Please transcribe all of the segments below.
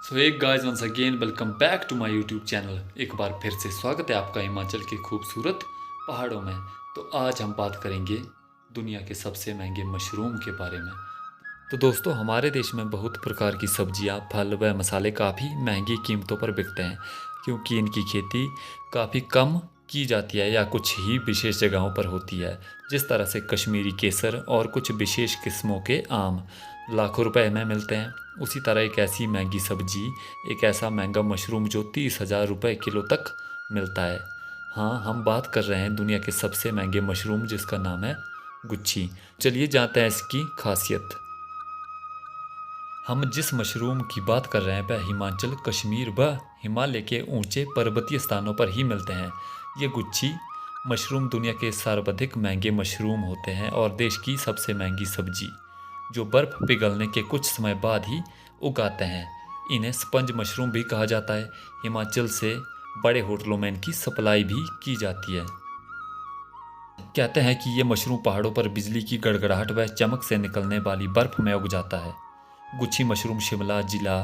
सो एक guys once again welcome back to my YouTube channel. एक बार फिर से स्वागत है आपका हिमाचल के खूबसूरत पहाड़ों में। तो आज हम बात करेंगे दुनिया के सबसे महंगे मशरूम के बारे में। तो दोस्तों, हमारे देश में बहुत प्रकार की सब्जियां, फल व मसाले काफ़ी महंगी कीमतों पर बिकते हैं, क्योंकि इनकी खेती काफ़ी कम की जाती है या कुछ ही विशेष जगहों पर होती है। जिस तरह से कश्मीरी केसर और कुछ विशेष किस्मों के आम लाखों रुपए में मिलते हैं, उसी तरह एक ऐसी महंगी सब्जी, एक ऐसा महंगा मशरूम जो 30,000 रुपये किलो तक मिलता है। हाँ, हम बात कर रहे हैं दुनिया के सबसे महंगे मशरूम, जिसका नाम है गुच्छी। चलिए जानते हैं इसकी खासियत। हम जिस मशरूम की बात कर रहे हैं वह हिमाचल, कश्मीर व हिमालय के ऊंचे पर्वतीय स्थानों पर ही मिलते हैं। ये गुच्छी मशरूम दुनिया के सर्वाधिक महंगे मशरूम होते हैं और देश की सबसे महंगी सब्जी, जो बर्फ़ पिघलने के कुछ समय बाद ही उगाते हैं। इन्हें स्पंज मशरूम भी कहा जाता है। हिमाचल से बड़े होटलों में इनकी सप्लाई भी की जाती है। कहते हैं कि ये मशरूम पहाड़ों पर बिजली की गड़गड़ाहट व चमक से निकलने वाली बर्फ़ में उग जाता है। गुच्छी मशरूम शिमला जिला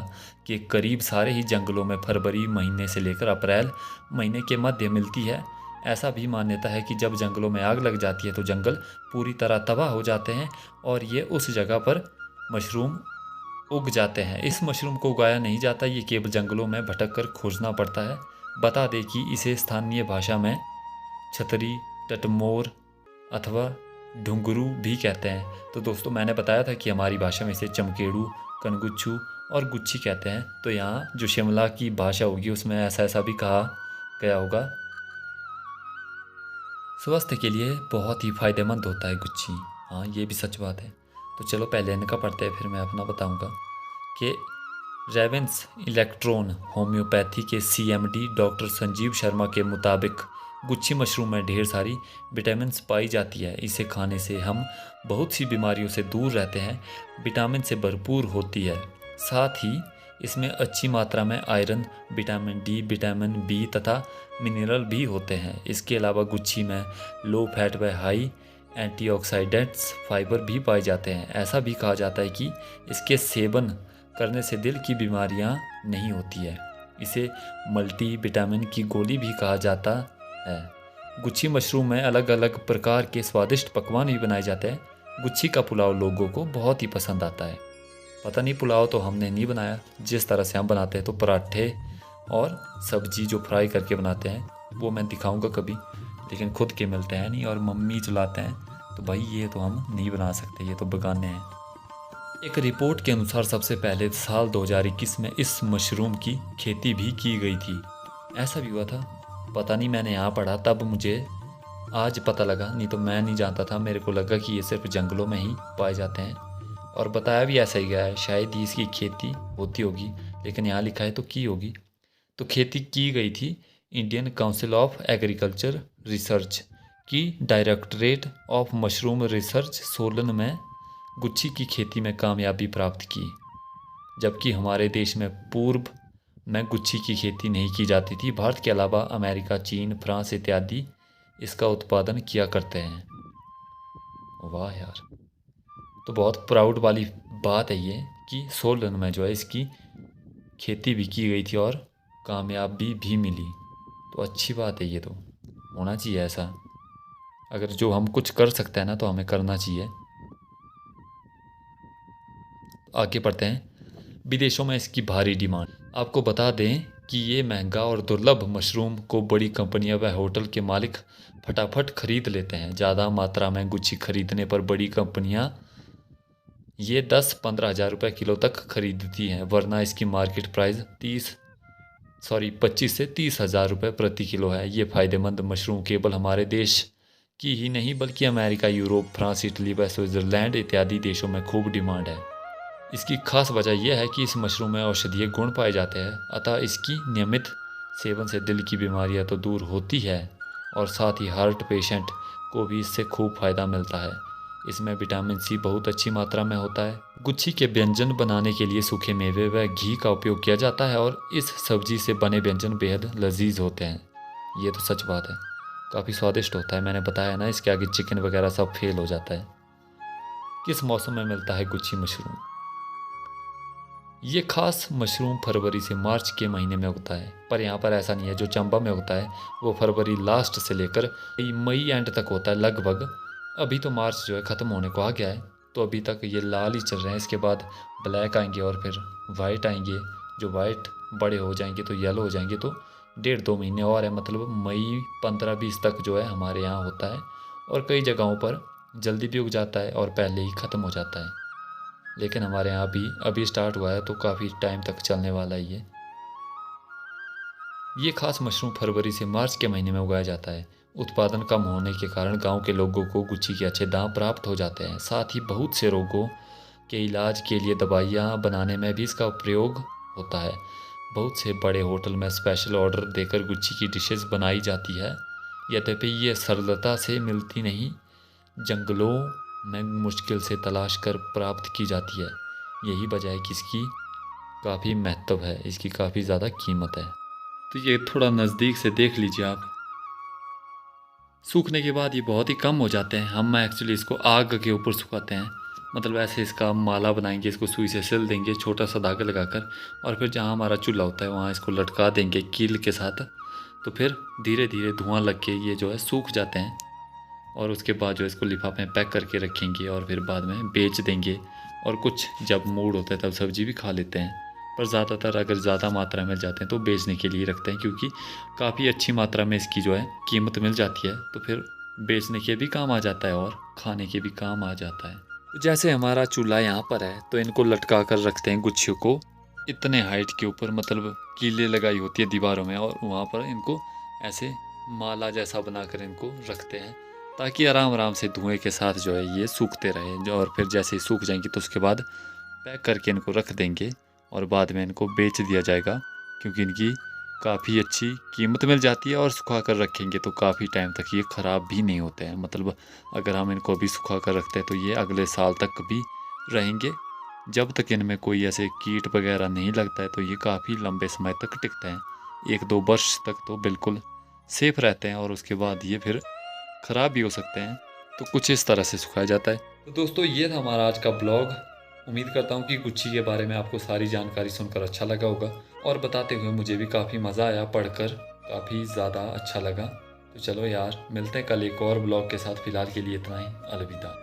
के करीब सारे ही जंगलों में फरवरी महीने से लेकर अप्रैल महीने के मध्य मिलती है। ऐसा भी मान्यता है कि जब जंगलों में आग लग जाती है तो जंगल पूरी तरह तबाह हो जाते हैं और ये उस जगह पर मशरूम उग जाते हैं। इस मशरूम को उगाया नहीं जाता, ये केवल जंगलों में भटक कर खोजना पड़ता है। बता दें कि इसे स्थानीय भाषा में छतरी, टटमोर अथवा ढुंगरू भी कहते हैं। तो दोस्तों, मैंने बताया था कि हमारी भाषा में इसे चमकेड़ू, कनगुच्छू और गुच्छी कहते हैं। तो यहाँ जो शिमला की भाषा होगी उसमें ऐसा ऐसा भी कहा गया होगा। स्वास्थ्य के लिए बहुत ही फायदेमंद होता है गुच्छी। हाँ, ये भी सच बात है। तो चलो पहले इनका पढ़ते हैं, फिर मैं अपना बताऊंगा कि रेवेंस इलेक्ट्रॉन होम्योपैथी के सीएमडी डॉक्टर संजीव शर्मा के मुताबिक गुच्छी मशरूम में ढेर सारी विटामिन्स पाई जाती है। इसे खाने से हम बहुत सी बीमारियों से दूर रहते हैं। विटामिन से भरपूर होती है। साथ ही इसमें अच्छी मात्रा में iron, vitamin D, vitamin B तथा मिनरल भी होते हैं। इसके अलावा गुच्छी में लो फैट व हाई एंटीऑक्सीडेंट्स फाइबर भी पाए जाते हैं। ऐसा भी कहा जाता है कि इसके सेवन करने से दिल की बीमारियां नहीं होती है। इसे मल्टी विटामिन की गोली भी कहा जाता है। गुच्छी मशरूम में अलग अलग प्रकार के स्वादिष्ट पकवान भी बनाए जाते हैं। गुच्छी का पुलाव लोगों को बहुत ही पसंद आता है। पता नहीं, पुलाव तो हमने नहीं बनाया। जिस तरह से हम बनाते हैं तो पराठे और सब्जी जो फ्राई करके बनाते हैं वो मैं दिखाऊंगा कभी, लेकिन खुद के मिलते हैं नहीं और मम्मी चलाते हैं, तो भाई ये तो हम नहीं बना सकते, ये तो बेगाने हैं। एक रिपोर्ट के अनुसार सबसे पहले साल 2021 में इस मशरूम की खेती भी की गई थी। ऐसा भी हुआ था, पता नहीं, मैंने यहाँ पढ़ा तब मुझे आज पता लगा, नहीं तो मैं नहीं जानता था। मेरे को लगा कि ये सिर्फ जंगलों में ही पाए जाते हैं और बताया भी ऐसा ही गया है। शायद ही इसकी खेती होती होगी, लेकिन यहाँ लिखा है तो की होगी। तो खेती की गई थी Indian council of agriculture research की directorate of mushroom research Solan में गुच्छी की खेती में कामयाबी प्राप्त की, जबकि हमारे देश में पूर्व में गुच्छी की खेती नहीं की जाती थी। भारत के अलावा अमेरिका, चीन, फ्रांस इत्यादि इसका उत्पादन किया करते हैं। वाह यार, तो बहुत प्राउड वाली बात है ये कि सोलन में जो है इसकी खेती भी की गई थी और कामयाबी भी मिली। तो अच्छी बात है, ये तो होना चाहिए ऐसा। अगर जो हम कुछ कर सकते हैं ना तो हमें करना चाहिए। आगे बढ़ते हैं। विदेशों में इसकी भारी डिमांड। आपको बता दें कि ये महंगा और दुर्लभ मशरूम को बड़ी कंपनियां व होटल के मालिक फटाफट खरीद लेते हैं। ज़्यादा मात्रा में गुच्छी खरीदने पर बड़ी कंपनियां ये 10-15 हज़ार रुपये किलो तक खरीदती हैं, वरना इसकी मार्केट प्राइस 25 से 30 हज़ार रुपये प्रति किलो है। ये फ़ायदेमंद मशरूम केवल हमारे देश की ही नहीं बल्कि अमेरिका, यूरोप, फ्रांस, इटली व स्विट्ज़रलैंड इत्यादि देशों में खूब डिमांड है। इसकी खास वजह यह है कि इस मशरूम में औषधीय गुण पाए जाते हैं, अतः इसकी नियमित सेवन से दिल की बीमारियां तो दूर होती है और साथ ही हार्ट पेशेंट को भी इससे खूब फायदा मिलता है। इसमें विटामिन सी बहुत अच्छी मात्रा में होता है। गुच्छी के व्यंजन बनाने के लिए सूखे मेवे व घी का उपयोग किया जाता है और इस सब्जी से बने व्यंजन बेहद लजीज होते हैं। ये तो सच बात है, काफ़ी स्वादिष्ट होता है। मैंने बताया ना, इसके आगे चिकन वगैरह सब फेल हो जाता है। किस मौसम में मिलता है गुच्छी मशरूम? ये खास मशरूम फरवरी से मार्च के महीने में उगता है, पर यहाँ पर ऐसा नहीं है। जो चंबा में उगता है वो फरवरी लास्ट से लेकर मई एंड तक होता है लगभग। अभी तो मार्च जो है ख़त्म होने को आ गया है, तो अभी तक ये लाल ही चल रहे हैं। इसके बाद ब्लैक आएंगे और फिर वाइट आएंगे। जो वाइट बड़े हो जाएंगे तो येलो हो जाएंगे, तो 1.5-2 महीने और है, मतलब मई 15-20 तक जो है हमारे यहाँ होता है। और कई जगहों पर जल्दी भी उग जाता है और पहले ही ख़त्म हो जाता है, लेकिन हमारे यहाँ भी अभी स्टार्ट हुआ है तो काफ़ी टाइम तक चलने वाला है ये खास मशरूम फरवरी से मार्च के महीने में उगाया जाता है। उत्पादन कम होने के कारण गांव के लोगों को गुच्छी के अच्छे दाम प्राप्त हो जाते हैं। साथ ही बहुत से रोगों के इलाज के लिए दवाइयाँ बनाने में भी इसका प्रयोग होता है। बहुत से बड़े होटल में स्पेशल ऑर्डर देकर गुच्छी की डिशेस बनाई जाती है। यद्यपि ये सरलता से मिलती नहीं, जंगलों में मुश्किल से तलाश कर प्राप्त की जाती है। यही वजह है कि इसकी काफ़ी महत्व है, इसकी काफ़ी ज़्यादा कीमत है। तो ये थोड़ा नज़दीक से देख लीजिए आप। सूखने के बाद ये बहुत ही कम हो जाते हैं। हम एक्चुअली इसको आग के ऊपर सुखाते हैं, मतलब ऐसे इसका माला बनाएंगे, इसको सुई से सिल देंगे छोटा सा धागा लगाकर, और फिर जहाँ हमारा चूल्हा होता है वहाँ इसको लटका देंगे कील के साथ। तो फिर धीरे धीरे धुआं लग के ये जो है सूख जाते हैं, और उसके बाद जो इसको लिफाफे में पैक करके रखेंगे और फिर बाद में बेच देंगे। और कुछ जब मूड होता है तब सब्जी भी खा लेते हैं, पर ज़्यादातर अगर ज़्यादा मात्रा में जाते हैं तो बेचने के लिए रखते हैं, क्योंकि काफ़ी अच्छी मात्रा में इसकी जो है कीमत मिल जाती है। तो फिर बेचने के भी काम आ जाता है और खाने के भी काम आ जाता है। तो जैसे हमारा चूल्हा यहाँ पर है तो इनको लटका कर रखते हैं गुच्छियों को इतने हाइट के ऊपर, मतलब कीले लगाई होती है दीवारों में, और वहाँ पर इनको ऐसे माला जैसा बनाकर इनको रखते हैं, ताकि आराम आराम से धुएं के साथ जो है ये सूखते रहे। और फिर जैसे ही सूख जाएंगे तो उसके बाद पैक करके इनको रख देंगे और बाद में इनको बेच दिया जाएगा, क्योंकि इनकी काफ़ी अच्छी कीमत मिल जाती है। और सुखा कर रखेंगे तो काफ़ी टाइम तक ये ख़राब भी नहीं होते हैं, मतलब अगर हम इनको अभी सुखा कर रखते हैं तो ये अगले साल तक भी रहेंगे। जब तक इनमें कोई ऐसे कीट वगैरह नहीं लगता है तो ये काफ़ी लंबे समय तक टिकते हैं। 1-2 वर्ष तक तो बिल्कुल सेफ़ रहते हैं, और उसके बाद ये फिर ख़राब भी हो सकते हैं। तो कुछ इस तरह से सुखाया जाता है। तो दोस्तों ये था हमारा आज का ब्लॉग। उम्मीद करता हूँ कि गुच्छी के बारे में आपको सारी जानकारी सुनकर अच्छा लगा होगा, और बताते हुए मुझे भी काफ़ी मज़ा आया, पढ़कर काफ़ी ज़्यादा अच्छा लगा। तो चलो यार, मिलते हैं कल एक और ब्लॉग के साथ। फ़िलहाल के लिए इतना ही, अलविदा।